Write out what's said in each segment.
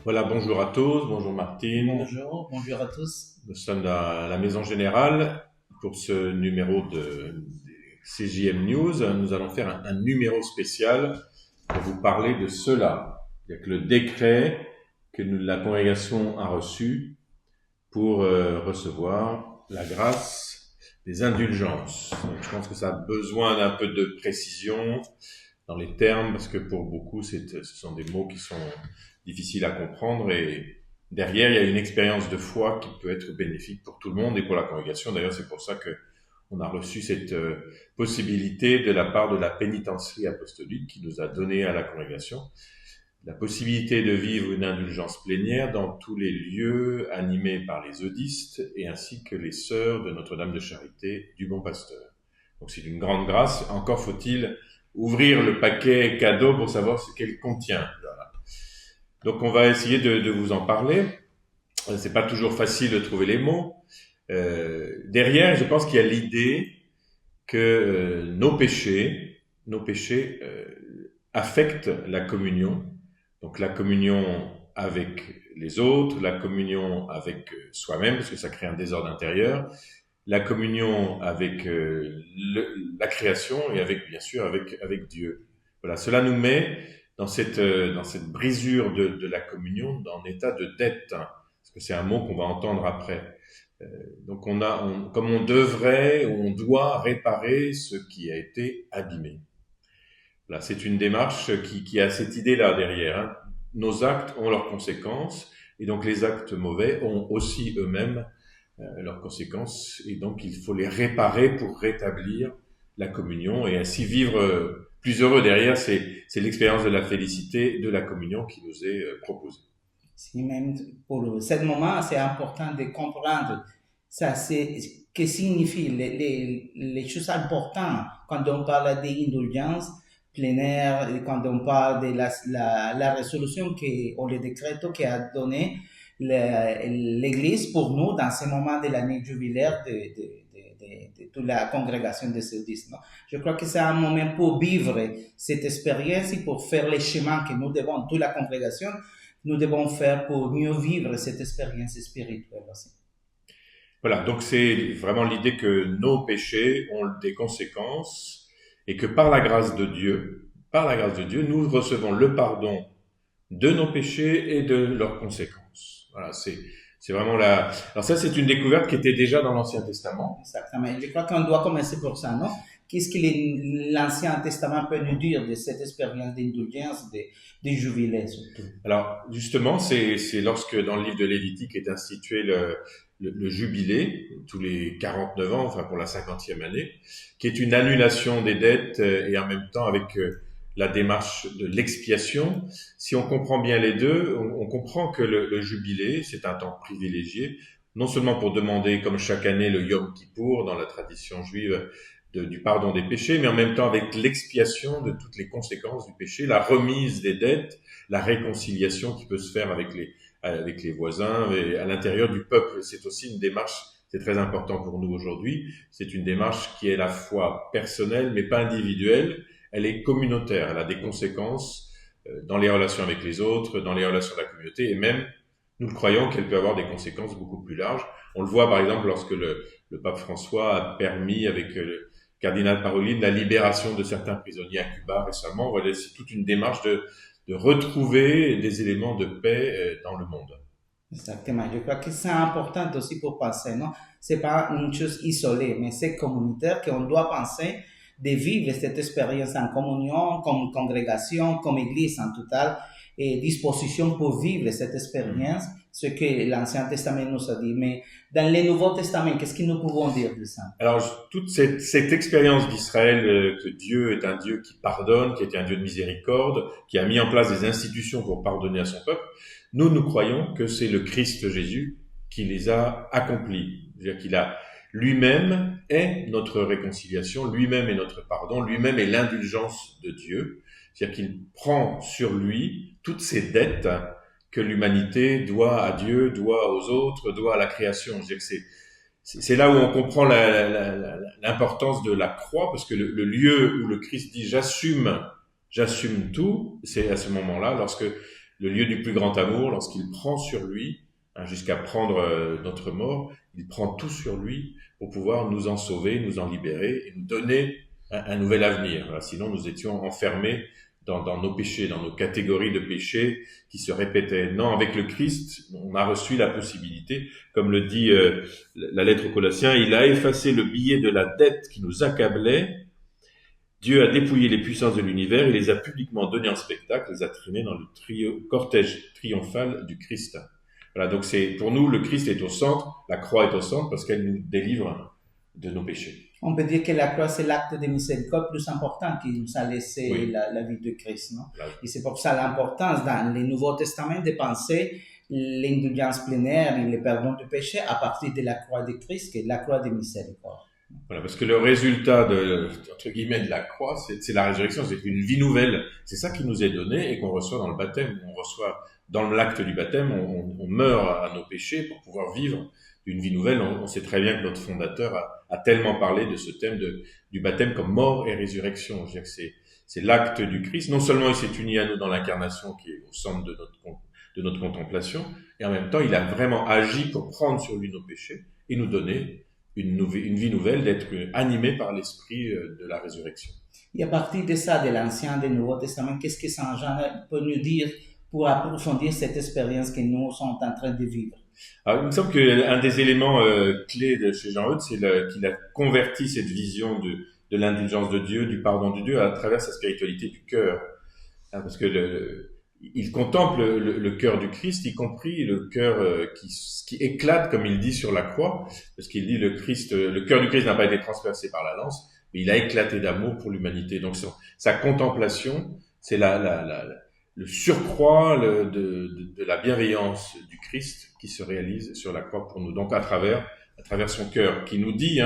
Voilà, bonjour à tous, bonjour Martine. Bonjour, bonjour à tous. Nous sommes à la Maison Générale pour ce numéro de CJM News. Nous allons faire un numéro spécial pour vous parler de cela. C'est-à-dire que le décret que la congrégation a reçu pour recevoir la grâce des indulgences. Donc, je pense que ça a besoin d'un peu de précision dans les termes, parce que pour beaucoup, ce sont des mots qui sont difficiles à comprendre, et derrière, il y a une expérience de foi qui peut être bénéfique pour tout le monde et pour la congrégation. D'ailleurs, c'est pour ça que on a reçu cette possibilité de la part de la pénitencerie apostolique qui nous a donné à la congrégation la possibilité de vivre une indulgence plénière dans tous les lieux animés par les eudistes et ainsi que les sœurs de Notre-Dame de Charité du Bon Pasteur. Donc c'est une grande grâce. Encore faut-il ouvrir le paquet cadeau pour savoir ce qu'elle contient. Voilà. Donc on va essayer de vous en parler. C'est pas toujours facile de trouver les mots. Derrière, je pense qu'il y a l'idée que nos péchés affectent la communion. Donc la communion avec les autres, la communion avec soi-même, parce que ça crée un désordre intérieur, la communion avec la création et avec, bien sûr, avec Dieu. Voilà, cela nous met dans cette brisure de la communion, dans un état de dette, hein, parce que c'est un mot qu'on va entendre après. Donc comme on devrait ou on doit réparer ce qui a été abîmé. Là, c'est une démarche qui a cette idée-là derrière. Hein. Nos actes ont leurs conséquences, et donc les actes mauvais ont aussi eux-mêmes leurs conséquences, et donc il faut les réparer pour rétablir la communion et ainsi vivre plus heureux. Derrière, c'est l'expérience de la félicité de la communion qui nous est proposée. Si même pour ce moment, c'est important de comprendre ça, c'est que signifie les choses importantes quand on parle d'indulgence plénière, et quand on parle de la résolution ou le décret qui a donné l'Église pour nous dans ce moment de l'année jubilaire de toute la congrégation de Saudisme. Je crois que c'est un moment pour vivre cette expérience et pour faire les chemins que nous devons, toute la congrégation, nous devons faire pour mieux vivre cette expérience spirituelle aussi. Voilà, donc c'est vraiment l'idée que nos péchés ont des conséquences et que par la grâce de Dieu, nous recevons le pardon de nos péchés et de leurs conséquences. Voilà, c'est vraiment la. Alors ça, c'est une découverte qui était déjà dans l'Ancien Testament. Exactement. Je crois qu'on doit commencer pour ça, non? Qu'est-ce que l'Ancien Testament peut nous dire de cette expérience d'indulgence, de jubilé surtout? Alors justement, c'est lorsque dans le livre de Lévitique est institué le jubilé, tous les 49 ans, enfin pour la 50e année, qui est une annulation des dettes et en même temps avec la démarche de l'expiation. Si on comprend bien les deux, on comprend que le jubilé, c'est un temps privilégié, non seulement pour demander, comme chaque année, le Yom Kippour dans la tradition juive, du pardon des péchés, mais en même temps avec l'expiation de toutes les conséquences du péché, la remise des dettes, la réconciliation qui peut se faire avec les voisins et à l'intérieur du peuple. C'est aussi une démarche, c'est très important pour nous aujourd'hui, c'est une démarche qui est à la fois personnelle mais pas individuelle, elle est communautaire, elle a des conséquences dans les relations avec les autres, dans les relations de la communauté, et même, nous croyons qu'elle peut avoir des conséquences beaucoup plus larges. On le voit par exemple lorsque le pape François a permis avec le cardinal Parolin la libération de certains prisonniers à Cuba récemment. Voilà, c'est toute une démarche de retrouver des éléments de paix dans le monde. Exactement. Je crois que c'est important aussi pour penser, non? C'est pas une chose isolée, mais c'est communautaire qu'on doit penser de vivre cette expérience en communion, comme congrégation, comme église en total, et disposition pour vivre cette expérience, ce que l'Ancien Testament nous a dit. Mais dans le Nouveau Testament, qu'est-ce que nous pouvons dire de ça? Alors, toute cette expérience d'Israël, que Dieu est un Dieu qui pardonne, qui est un Dieu de miséricorde, qui a mis en place des institutions pour pardonner à son peuple, nous croyons que c'est le Christ Jésus qui les a accomplis. C'est-à-dire qu'il a lui-même est notre réconciliation, lui-même est notre pardon, lui-même est l'indulgence de Dieu. C'est-à-dire qu'il prend sur lui toutes ces dettes que l'humanité doit à Dieu, doit aux autres, doit à la création. C'est-à-dire que c'est là où on comprend l'importance de la croix, parce que le lieu où le Christ dit j'assume tout, c'est à ce moment-là, lorsque le lieu du plus grand amour, lorsqu'il prend sur lui, hein, jusqu'à prendre notre mort, il prend tout sur lui pour pouvoir nous en sauver, nous en libérer et nous donner un nouvel avenir. Voilà, sinon, nous étions enfermés dans nos péchés, dans nos catégories de péchés qui se répétaient. Non, avec le Christ, on a reçu la possibilité, comme le dit la lettre aux Colossiens, il a effacé le billet de la dette qui nous accablait. Dieu a dépouillé les puissances de l'univers, il les a publiquement données en spectacle, les a traînées dans le cortège triomphal du Christ. Voilà, donc pour nous, le Christ est au centre, la croix est au centre parce qu'elle nous délivre de nos péchés. On peut dire que la croix, c'est l'acte de miséricorde plus important qui nous a laissé Oui. la vie de Christ, non? Là, Et c'est pour ça l'importance dans le Nouveau Testament de penser l'indulgence plénière et le pardon du péché à partir de la croix de Christ, qui est la croix de miséricorde. voilà, parce que le résultat entre guillemets, de la croix, c'est la résurrection, c'est une vie nouvelle. C'est ça qui nous est donné et qu'on reçoit dans le baptême. On reçoit dans l'acte du baptême, on meurt à nos péchés pour pouvoir vivre une vie nouvelle. On sait très bien que notre fondateur a tellement parlé de ce thème du baptême comme mort et résurrection. Je veux dire que c'est l'acte du Christ. Non seulement il s'est uni à nous dans l'incarnation qui est au centre de notre contemplation, et en même temps il a vraiment agi pour prendre sur lui nos péchés et nous donner une vie nouvelle, d'être animé par l'esprit de la résurrection. Et à partir de ça, de l'Ancien et du Nouveau Testament, qu'est-ce que Saint Jean peut nous dire pour approfondir cette expérience que nous sommes en train de vivre? Alors, il me semble qu'un des éléments clés de chez Jean Eudes, c'est qu'il a converti cette vision de l'indulgence de Dieu, du pardon de Dieu, à travers sa spiritualité du cœur. Hein, parce que il contemple le cœur du Christ, y compris le cœur qui éclate, comme il dit sur la croix, parce qu'il dit le cœur du Christ n'a pas été transpercé par la lance, mais il a éclaté d'amour pour l'humanité. Donc sa contemplation, c'est le surcroît de la bienveillance du Christ qui se réalise sur la croix pour nous. Donc à travers son cœur, qui nous dit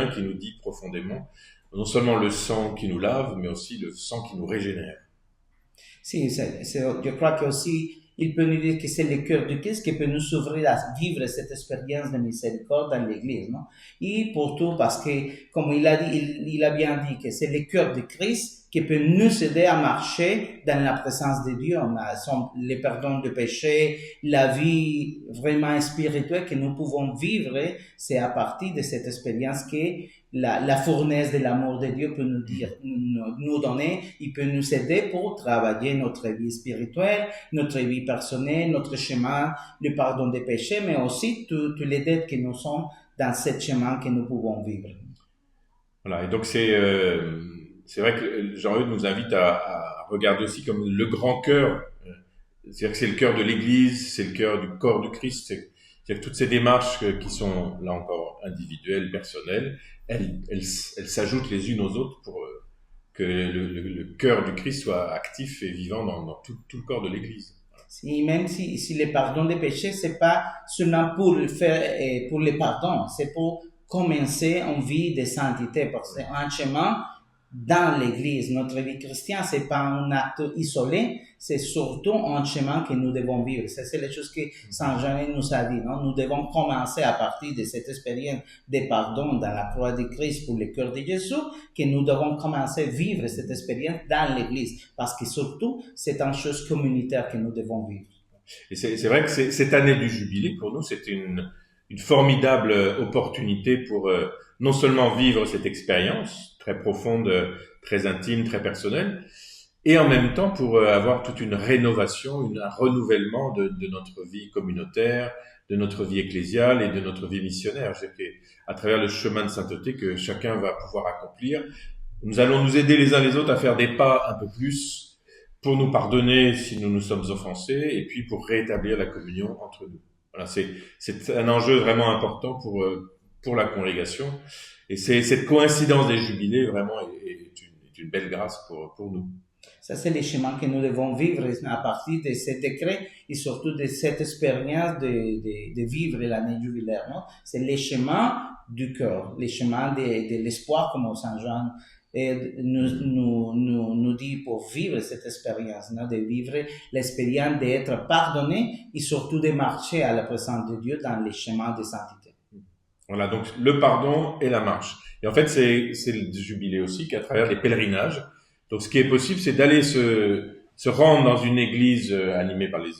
profondément, non seulement le sang qui nous lave, mais aussi le sang qui nous régénère. Si, je crois qu'aussi, il peut nous dire que c'est le cœur du Christ qui peut nous s'ouvrir à vivre cette expérience de miséricorde dans l'Église, non? Et pour tout, parce que, comme il a dit, il a bien dit que c'est le cœur du Christ qui peut nous aider à marcher dans la présence de Dieu. On a le pardon de péché, la vie vraiment spirituelle que nous pouvons vivre, c'est à partir de cette expérience que la fournaise de l'amour de Dieu peut nous donner, il peut nous aider pour travailler notre vie spirituelle, notre vie personnelle, notre chemin, le pardon des péchés, mais aussi toutes les dettes que nous sommes dans ce chemin que nous pouvons vivre. Voilà, et donc c'est vrai que Jean Eudes nous invite à regarder aussi comme le grand cœur. C'est-à-dire que c'est le cœur de l'Église, c'est le cœur du corps du Christ. C'est-à-dire que toutes ces démarches qui sont, là encore, individuelles, personnelles, elles s'ajoutent les unes aux autres pour que le cœur du Christ soit actif et vivant dans tout le corps de l'Église. Si, même si le pardon des péchés, c'est pas seulement pour le faire et pour le pardon, c'est pour commencer une vie de sainteté, parce que c'est un chemin dans l'Église. Notre vie chrétienne, c'est pas un acte isolé, c'est surtout un chemin que nous devons vivre. C'est les choses que Saint Jean nous a dit, non? Nous devons commencer à partir de cette expérience de pardon dans la croix de Christ pour le cœur de Jésus, que nous devons commencer à vivre cette expérience dans l'Église. Parce que surtout, c'est une chose communautaire que nous devons vivre. Et c'est vrai que cette année du jubilé, pour nous, c'était une formidable opportunité pour non seulement vivre cette expérience très profonde, très intime, très personnelle, et en même temps pour avoir toute une rénovation, un renouvellement de notre vie communautaire, de notre vie ecclésiale et de notre vie missionnaire. C'est à travers le chemin de sainteté que chacun va pouvoir accomplir, nous allons nous aider les uns les autres à faire des pas un peu plus pour nous pardonner si nous nous sommes offensés, et puis pour rétablir la communion entre nous. Voilà, c'est un enjeu vraiment important pour la congrégation, et cette coïncidence des jubilés vraiment est une belle grâce pour nous. Ça, c'est le chemin que nous devons vivre à partir de ce décret et surtout de cette expérience de vivre l'année jubilaire, non? C'est le chemin du cœur, le chemin de l'espoir, comme Saint Jean nous dit pour vivre cette expérience, non? De vivre l'expérience d'être pardonné et surtout de marcher à la présence de Dieu dans les chemins de sainteté. Voilà, donc le pardon et la marche. Et en fait, c'est le jubilé aussi qu'à travers les pèlerinages. Donc, ce qui est possible, c'est d'aller se se rendre dans une église animée par les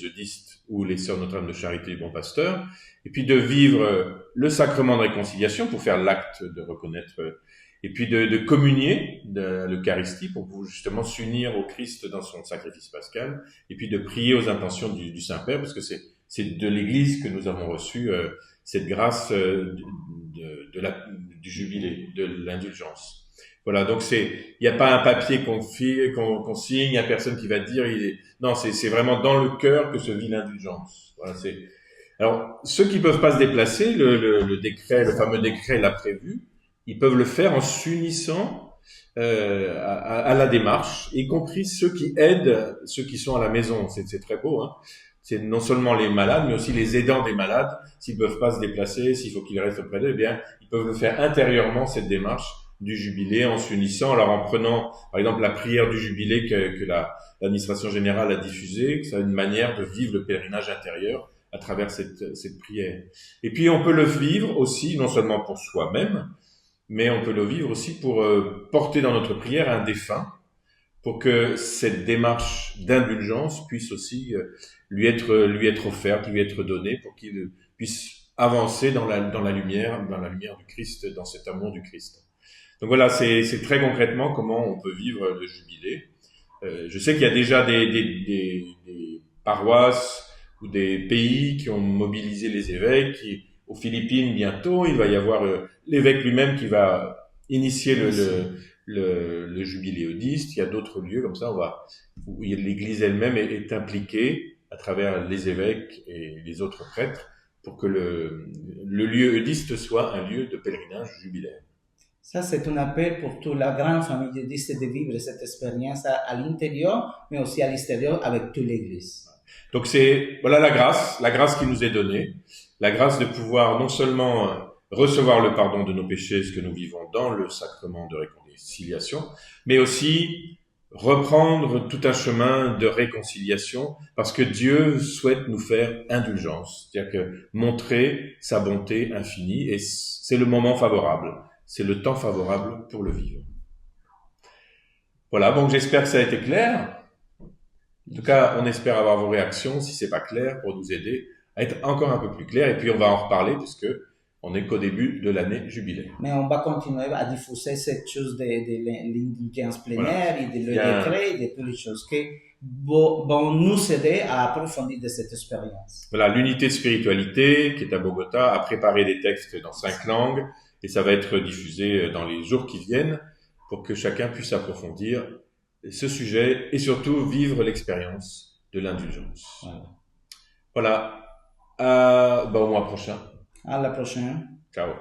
eudistes ou les sœurs Notre-Dame de Charité du Bon Pasteur, et puis de vivre le sacrement de réconciliation pour faire l'acte de reconnaître, et puis de communier de l'Eucharistie pour justement s'unir au Christ dans son sacrifice pascal, et puis de prier aux intentions du Saint-Père, parce que c'est de l'Église que nous avons reçu cette grâce du jubilé, de l'indulgence. Voilà, donc il n'y a pas un papier qu'on signe, il n'y a personne qui va dire, non, c'est vraiment dans le cœur que se vit l'indulgence. Voilà, alors, ceux qui peuvent pas se déplacer, le décret, le fameux décret l'a prévu, ils peuvent le faire en s'unissant à la démarche, y compris ceux qui aident ceux qui sont à la maison. C'est très beau, hein. C'est non seulement les malades, mais aussi les aidants des malades. S'ils peuvent pas se déplacer, s'il faut qu'ils restent auprès d'eux, eh bien, ils peuvent le faire intérieurement, cette démarche du jubilé, en s'unissant, alors en prenant, par exemple, la prière du jubilé que l'administration générale a diffusée, que c'est une manière de vivre le pèlerinage intérieur à travers cette prière. Et puis, on peut le vivre aussi, non seulement pour soi-même, mais on peut le vivre aussi pour porter dans notre prière un défunt, pour que cette démarche d'indulgence puisse aussi lui être offerte, lui être donnée, pour qu'il puisse avancer dans la lumière du Christ, dans cet amour du Christ. Donc voilà, c'est très concrètement comment on peut vivre le jubilé. Je sais qu'il y a déjà des paroisses ou des pays qui ont mobilisé les évêques. Aux Philippines, bientôt, il va y avoir l'évêque lui-même qui va initier le jubilé eudiste. Il y a d'autres lieux comme ça où l'Église elle-même est impliquée à travers les évêques et les autres prêtres pour que le lieu eudiste soit un lieu de pèlerinage jubilaire. Ça, c'est un appel pour toute la grande famille eudiste de vivre cette expérience à l'intérieur, mais aussi à l'extérieur avec toute l'Église. Donc voilà la grâce qui nous est donnée, la grâce de pouvoir non seulement recevoir le pardon de nos péchés, ce que nous vivons dans le sacrement de réconciliation, mais aussi reprendre tout un chemin de réconciliation, parce que Dieu souhaite nous faire indulgence, c'est-à-dire que montrer sa bonté infinie, et c'est le moment favorable. C'est le temps favorable pour le vivre. Voilà, donc j'espère que ça a été clair. En tout cas, on espère avoir vos réactions, si c'est pas clair, pour nous aider à être encore un peu plus clair. Et puis, on va en reparler, puisque on n'est qu'au début de l'année jubilaire. Mais on va continuer à diffuser cette chose de l'indulgence plénière, et de le décret, et de toutes les choses qui vont nous aider à approfondir de cette expérience. Voilà, l'unité de spiritualité, qui est à Bogota, a préparé des textes dans 5 langues, et ça va être diffusé dans les jours qui viennent pour que chacun puisse approfondir ce sujet et surtout vivre l'expérience de l'indulgence. Voilà. Au mois prochain. À la prochaine. Ciao.